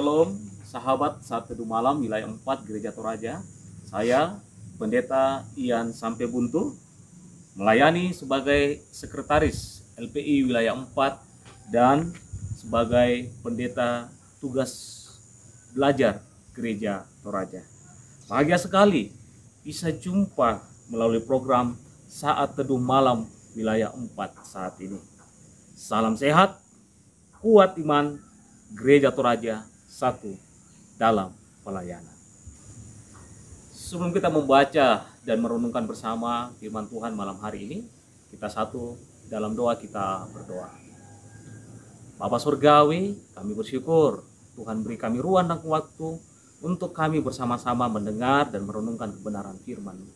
Shalom, sahabat Saat Teduh Malam Wilayah 4 Gereja Toraja. Saya, Pendeta Ian Sampebuntu, melayani sebagai Sekretaris LPI Wilayah 4 dan sebagai Pendeta Tugas Belajar Gereja Toraja. Bahagia sekali bisa jumpa melalui program Saat Teduh Malam Wilayah 4 saat ini. Salam sehat, kuat iman, Gereja Toraja satu dalam pelayanan. Sebelum kita membaca dan merenungkan bersama firman Tuhan malam hari ini, kita satu dalam doa, kita berdoa. Bapa Surgawi, kami bersyukur Tuhan beri kami ruang dan waktu untuk kami bersama-sama mendengar dan merenungkan kebenaran firman-Mu.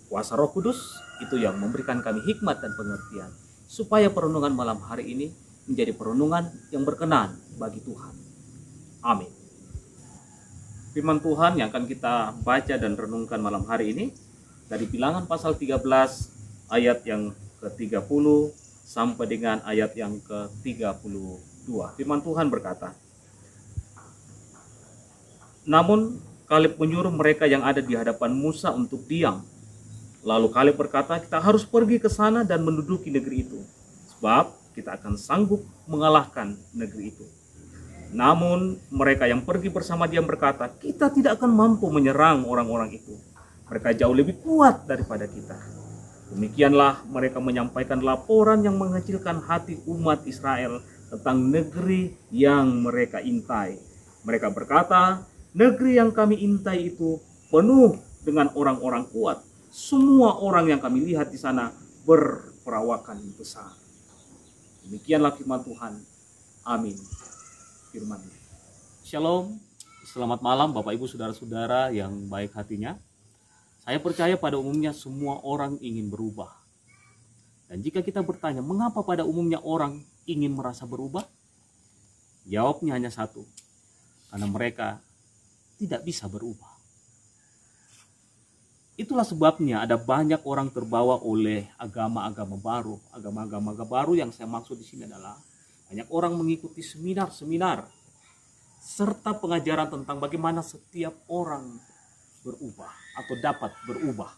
Kuasa Roh Kudus itu yang memberikan kami hikmat dan pengertian, supaya perenungan malam hari ini menjadi perenungan yang berkenan bagi Tuhan. Amin. Firman Tuhan yang akan kita baca dan renungkan malam hari ini dari Bilangan pasal 13 ayat yang ke-30 sampai dengan ayat yang ke-32. Firman Tuhan berkata, namun Kaleb menyuruh mereka yang ada di hadapan Musa untuk diam. Lalu Kaleb berkata, kita harus pergi ke sana dan menduduki negeri itu, sebab kita akan sanggup mengalahkan negeri itu. Namun mereka yang pergi bersama dia berkata, kita tidak akan mampu menyerang orang-orang itu. Mereka jauh lebih kuat daripada kita. Demikianlah mereka menyampaikan laporan yang mengecilkan hati umat Israel tentang negeri yang mereka intai. Mereka berkata, negeri yang kami intai itu penuh dengan orang-orang kuat. Semua orang yang kami lihat di sana berperawakan besar. Demikianlah firman Tuhan. Amin. Firman. Shalom. Selamat malam Bapak Ibu Saudara-saudara yang baik hatinya. Saya percaya pada umumnya semua orang ingin berubah. Dan jika kita bertanya, mengapa pada umumnya orang ingin merasa berubah? Jawabnya hanya satu. Karena mereka tidak bisa berubah. Itulah sebabnya ada banyak orang terbawa oleh agama-agama baru. Agama-agama baru yang saya maksud di sini adalah banyak orang mengikuti seminar-seminar serta pengajaran tentang bagaimana setiap orang berubah atau dapat berubah.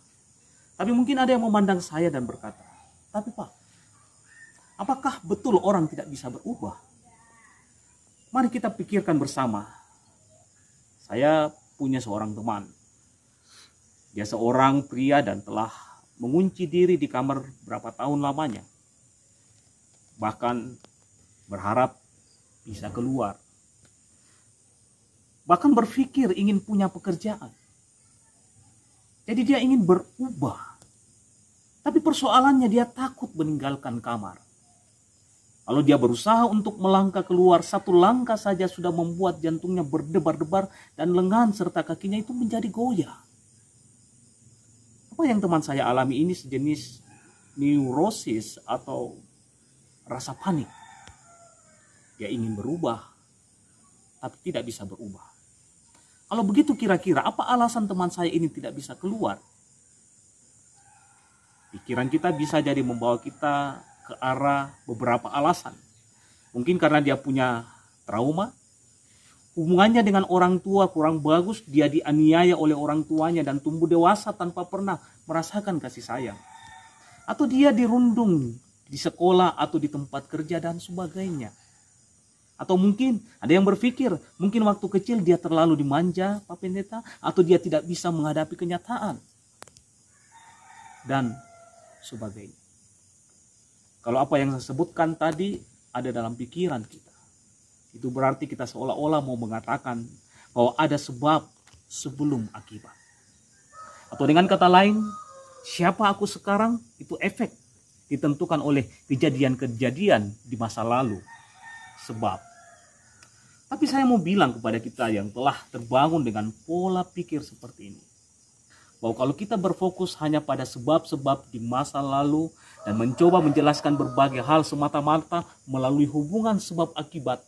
Tapi mungkin ada yang memandang saya dan berkata, tapi Pak, apakah betul orang tidak bisa berubah? Mari kita pikirkan bersama. Saya punya seorang teman. Dia seorang pria dan telah mengunci diri di kamar berapa tahun lamanya. Bahkan berharap bisa keluar. Bahkan berpikir ingin punya pekerjaan. Jadi dia ingin berubah. Tapi persoalannya dia takut meninggalkan kamar. Kalau dia berusaha untuk melangkah keluar, satu langkah saja sudah membuat jantungnya berdebar-debar dan lengan serta kakinya itu menjadi goyah. Apa yang teman saya alami ini sejenis neurosis atau rasa panik. Dia ingin berubah, tapi tidak bisa berubah. Kalau begitu kira-kira apa alasan teman saya ini tidak bisa keluar? Pikiran kita bisa jadi membawa kita ke arah beberapa alasan. Mungkin karena dia punya trauma, hubungannya dengan orang tua kurang bagus, dia dianiaya oleh orang tuanya dan tumbuh dewasa tanpa pernah merasakan kasih sayang. Atau dia dirundung di sekolah atau di tempat kerja dan sebagainya. Atau mungkin ada yang berpikir, mungkin waktu kecil dia terlalu dimanja, Pak Pendeta, atau dia tidak bisa menghadapi kenyataan. Dan sebagainya. Kalau apa yang saya sebutkan tadi ada dalam pikiran kita, itu berarti kita seolah-olah mau mengatakan bahwa ada sebab sebelum akibat. Atau dengan kata lain, siapa aku sekarang itu efek ditentukan oleh kejadian-kejadian di masa lalu. Sebab. Tapi saya mau bilang kepada kita yang telah terbangun dengan pola pikir seperti ini, bahwa kalau kita berfokus hanya pada sebab-sebab di masa lalu dan mencoba menjelaskan berbagai hal semata-mata melalui hubungan sebab akibat,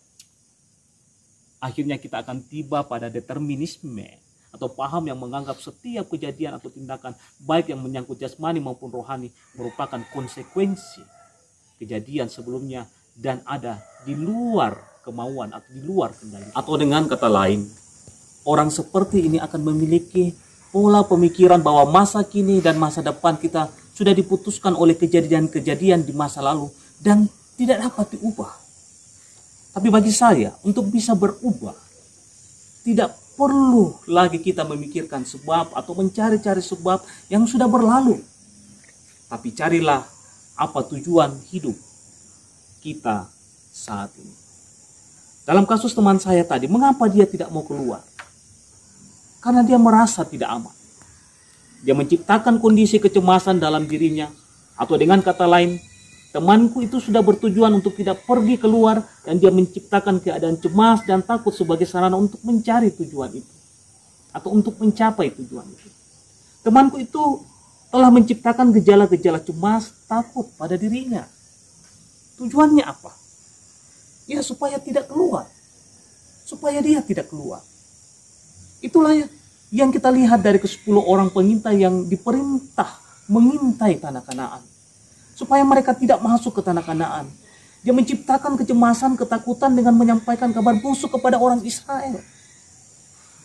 akhirnya kita akan tiba pada determinisme atau paham yang menganggap setiap kejadian atau tindakan baik yang menyangkut jasmani maupun rohani merupakan konsekuensi kejadian sebelumnya dan ada di luar kemauan atau di luar kendali. Atau dengan kata lain, orang seperti ini akan memiliki pola pemikiran bahwa masa kini dan masa depan kita sudah diputuskan oleh kejadian-kejadian di masa lalu dan tidak dapat diubah. Tapi bagi saya, untuk bisa berubah, tidak perlu lagi kita memikirkan sebab atau mencari-cari sebab yang sudah berlalu. Tapi carilah apa tujuan hidup kita saat ini. Dalam kasus teman saya tadi, mengapa dia tidak mau keluar? Karena dia merasa tidak aman. Dia menciptakan kondisi kecemasan dalam dirinya. Atau dengan kata lain, temanku itu sudah bertujuan untuk tidak pergi keluar dan dia menciptakan keadaan cemas dan takut sebagai sarana untuk mencari tujuan itu. Atau untuk mencapai tujuan itu. Temanku itu telah menciptakan gejala-gejala cemas, takut pada dirinya. Tujuannya apa? Ya supaya tidak keluar. Supaya dia tidak keluar. Itulah yang kita lihat dari ke-10 orang pengintai yang diperintah mengintai tanah Kanaan. Supaya mereka tidak masuk ke tanah Kanaan. Dia menciptakan kecemasan, ketakutan dengan menyampaikan kabar busuk kepada orang Israel.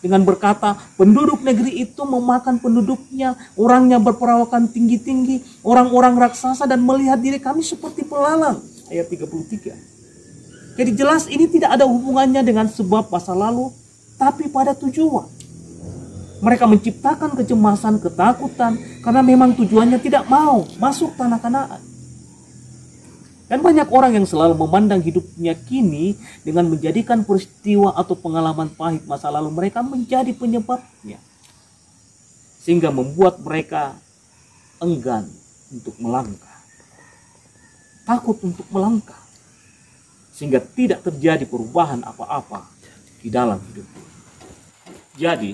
Dengan berkata, penduduk negeri itu memakan penduduknya, orangnya berperawakan tinggi-tinggi, orang-orang raksasa dan melihat diri kami seperti pelalang. Ayat 33. Jadi jelas ini tidak ada hubungannya dengan sebab masa lalu, tapi pada tujuan. Mereka menciptakan kecemasan, ketakutan, karena memang tujuannya tidak mau masuk tanah Kanaan. Dan banyak orang yang selalu memandang hidupnya kini dengan menjadikan peristiwa atau pengalaman pahit masa lalu mereka menjadi penyebabnya. Sehingga membuat mereka enggan untuk melangkah. Takut untuk melangkah. Sehingga tidak terjadi perubahan apa-apa di dalam hidupnya. Jadi,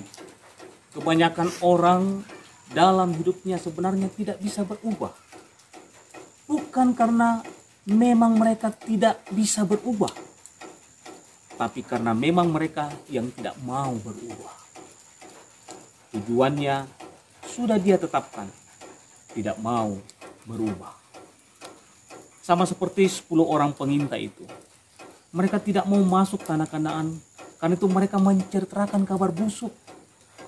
kebanyakan orang dalam hidupnya sebenarnya tidak bisa berubah. Bukan karena memang mereka tidak bisa berubah, tapi karena memang mereka yang tidak mau berubah. Tujuannya sudah dia tetapkan, tidak mau berubah. Sama seperti 10 orang pengintai itu. Mereka tidak mau masuk tanah Kanaan, karena itu mereka menceritakan kabar busuk.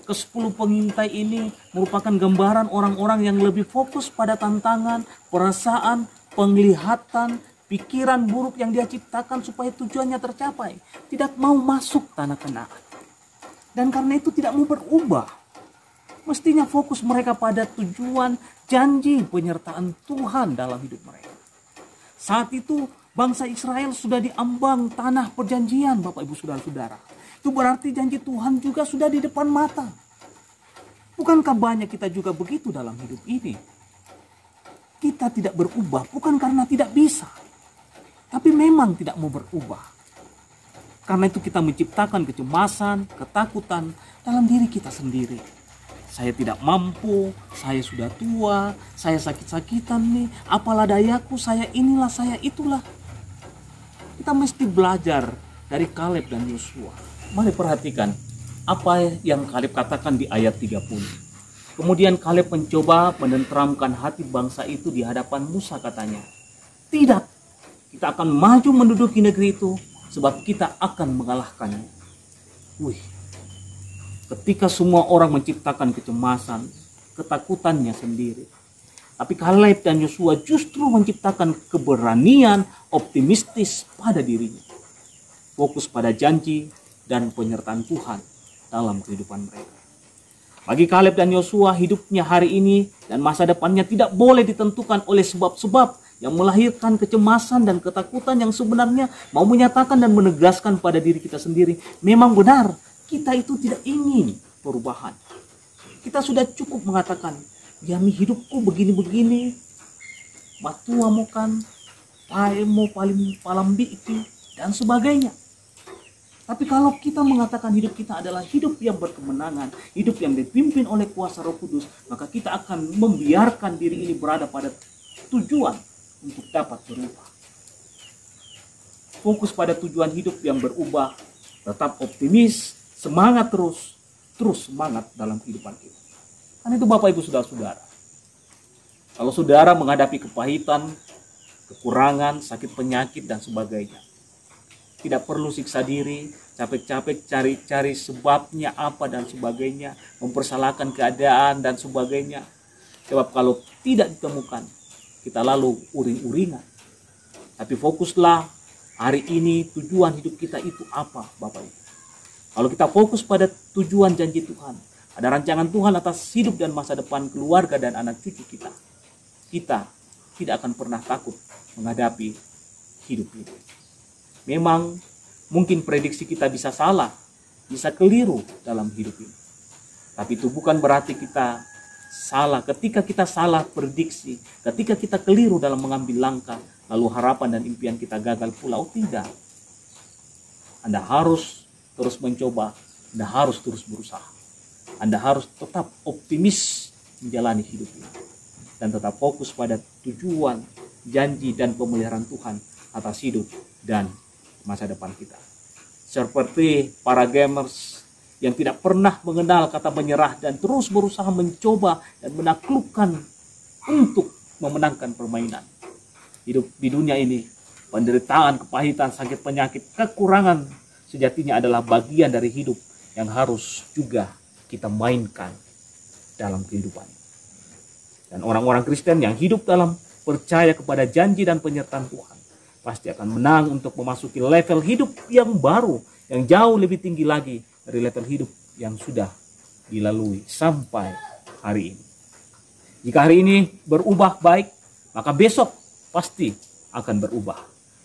Ke-10 pengintai ini merupakan gambaran orang-orang yang lebih fokus pada tantangan, perasaan, penglihatan, pikiran buruk yang dia ciptakan supaya tujuannya tercapai. Tidak mau masuk tanah Kanaan. Dan karena itu tidak mau berubah. Mestinya fokus mereka pada tujuan janji penyertaan Tuhan dalam hidup mereka. Saat itu bangsa Israel sudah diambang tanah perjanjian, Bapak Ibu Saudara-saudara. Itu berarti janji Tuhan juga sudah di depan mata. Bukankah banyak kita juga begitu dalam hidup ini? Kita tidak berubah bukan karena tidak bisa, tapi memang tidak mau berubah. Karena itu kita menciptakan kecemasan, ketakutan dalam diri kita sendiri. Saya tidak mampu, saya sudah tua, saya sakit-sakitan nih, apalah dayaku, saya inilah, saya itulah. Kita mesti belajar dari Kaleb dan Yosua. Mari perhatikan apa yang Kaleb katakan di ayat 30. Kemudian Kaleb mencoba menenteramkan hati bangsa itu di hadapan Musa, katanya, tidak, kita akan maju menduduki negeri itu sebab kita akan mengalahkannya. Ketika semua orang menciptakan kecemasan, ketakutannya sendiri. Tapi Kaleb dan Yosua justru menciptakan keberanian optimistis pada dirinya. Fokus pada janji dan penyertaan Tuhan dalam kehidupan mereka. Bagi Kaleb dan Yosua, hidupnya hari ini dan masa depannya tidak boleh ditentukan oleh sebab-sebab yang melahirkan kecemasan dan ketakutan yang sebenarnya mau menyatakan dan menegaskan pada diri kita sendiri. Memang benar, kita itu tidak ingin perubahan. Kita sudah cukup mengatakan, jami hidupku begini-begini, matua mokan, paemo paling palambi itu, dan sebagainya. Tapi kalau kita mengatakan hidup kita adalah hidup yang berkemenangan, hidup yang dipimpin oleh kuasa Roh Kudus, maka kita akan membiarkan diri ini berada pada tujuan untuk dapat berubah. Fokus pada tujuan hidup yang berubah, tetap optimis, semangat terus semangat dalam kehidupan kita. Karena itu Bapak Ibu Saudara-saudara, kalau saudara menghadapi kepahitan, kekurangan, sakit penyakit dan sebagainya, tidak perlu siksa diri, capek-capek cari-cari sebabnya apa dan sebagainya, mempersalahkan keadaan dan sebagainya. Sebab kalau tidak ditemukan, kita lalu uring-uringan. Tapi fokuslah hari ini, tujuan hidup kita itu apa, Bapak Ibu. Kalau kita fokus pada tujuan janji Tuhan, ada rancangan Tuhan atas hidup dan masa depan keluarga dan anak cucu kita, kita tidak akan pernah takut menghadapi hidup ini. Memang mungkin prediksi kita bisa salah, bisa keliru dalam hidup ini. Tapi itu bukan berarti kita salah. Ketika kita salah prediksi, ketika kita keliru dalam mengambil langkah, lalu harapan dan impian kita gagal pula. Oh tidak. Anda harus terus mencoba, Anda harus terus berusaha. Anda harus tetap optimis menjalani hidup ini. Dan tetap fokus pada tujuan, janji, dan pemeliharaan Tuhan atas hidup dan masa depan kita. Seperti para gamers yang tidak pernah mengenal kata menyerah dan terus berusaha mencoba dan menaklukkan untuk memenangkan permainan. Hidup di dunia ini, penderitaan, kepahitan, sakit, penyakit, kekurangan sejatinya adalah bagian dari hidup yang harus juga kita mainkan dalam kehidupan. Dan orang-orang Kristen yang hidup dalam percaya kepada janji dan penyertaan Tuhan pasti akan menang untuk memasuki level hidup yang baru, yang jauh lebih tinggi lagi dari level hidup yang sudah dilalui sampai hari ini. Jika hari ini berubah baik, maka besok pasti akan berubah.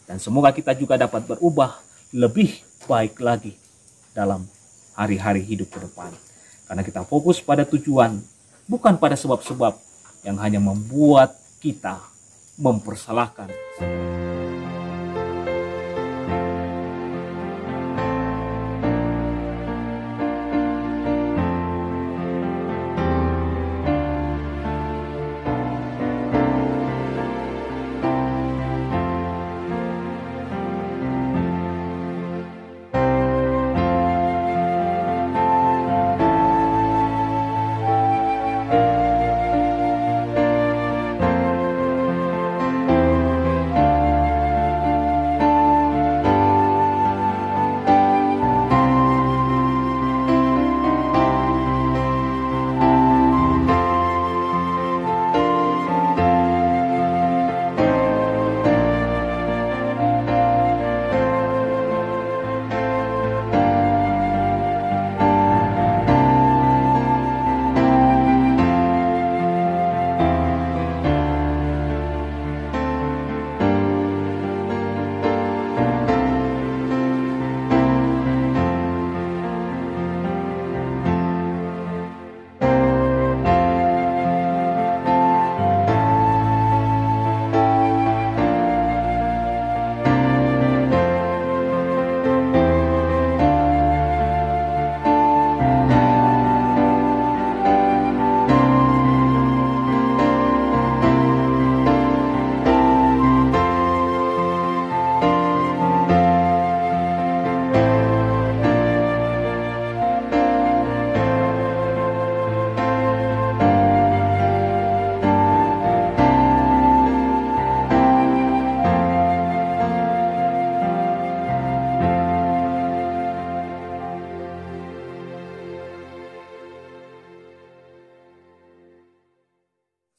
Dan semoga kita juga dapat berubah lebih baik lagi dalam hari-hari hidup ke depan. Karena kita fokus pada tujuan, bukan pada sebab-sebab yang hanya membuat kita mempersalahkan.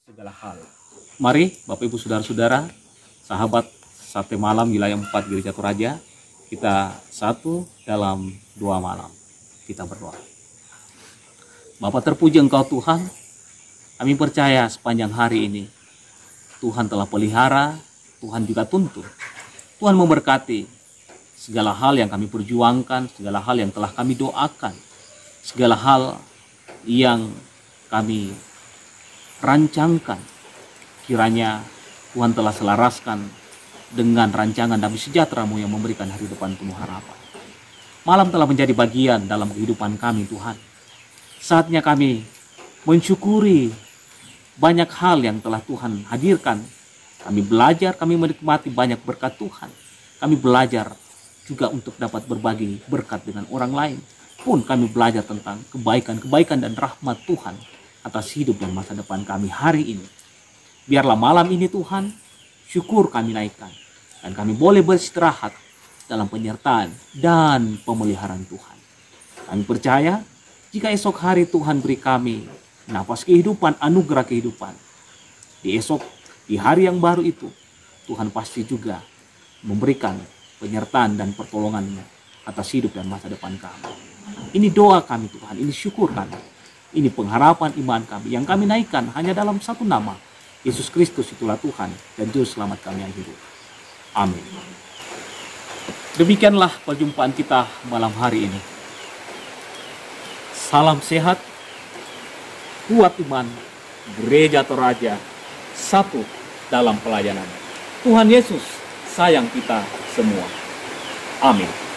Segala hal. Mari Bapak Ibu Saudara-saudara, sahabat Sate Malam Wilayah 4 Gereja Toraja, kita satu dalam doa malam. Kita berdoa. Bapa terpuji Engkau Tuhan, kami percaya sepanjang hari ini Tuhan telah pelihara, Tuhan juga tuntun. Tuhan memberkati segala hal yang kami perjuangkan, segala hal yang telah kami doakan, segala hal yang kami rancangkan. Kiranya Tuhan telah selaraskan dengan rancangan damai sejahtera-Mu yang memberikan hari depan penuh harapan. Malam telah menjadi bagian dalam kehidupan kami Tuhan. Saatnya kami mensyukuri banyak hal yang telah Tuhan hadirkan. Kami belajar, kami menikmati banyak berkat Tuhan. Kami belajar juga untuk dapat berbagi berkat dengan orang lain. Pun kami belajar tentang kebaikan-kebaikan dan rahmat Tuhan atas hidup dan masa depan kami hari ini. Biarlah malam ini Tuhan, syukur kami naikkan. Dan kami boleh beristirahat dalam penyertaan dan pemeliharaan Tuhan. Kami percaya jika esok hari Tuhan beri kami napas kehidupan, anugerah kehidupan, di hari yang baru itu, Tuhan pasti juga memberikan penyertaan dan pertolongan-Nya atas hidup dan masa depan kami. Ini doa kami Tuhan, ini syukur kami. Ini pengharapan iman kami yang kami naikkan hanya dalam satu nama. Yesus Kristus itulah Tuhan dan Juru Selamat kami yang hidup. Amin. Demikianlah perjumpaan kita malam hari ini. Salam sehat, kuat iman, Gereja Toraja satu dalam pelayanan. Tuhan Yesus sayang kita semua. Amin.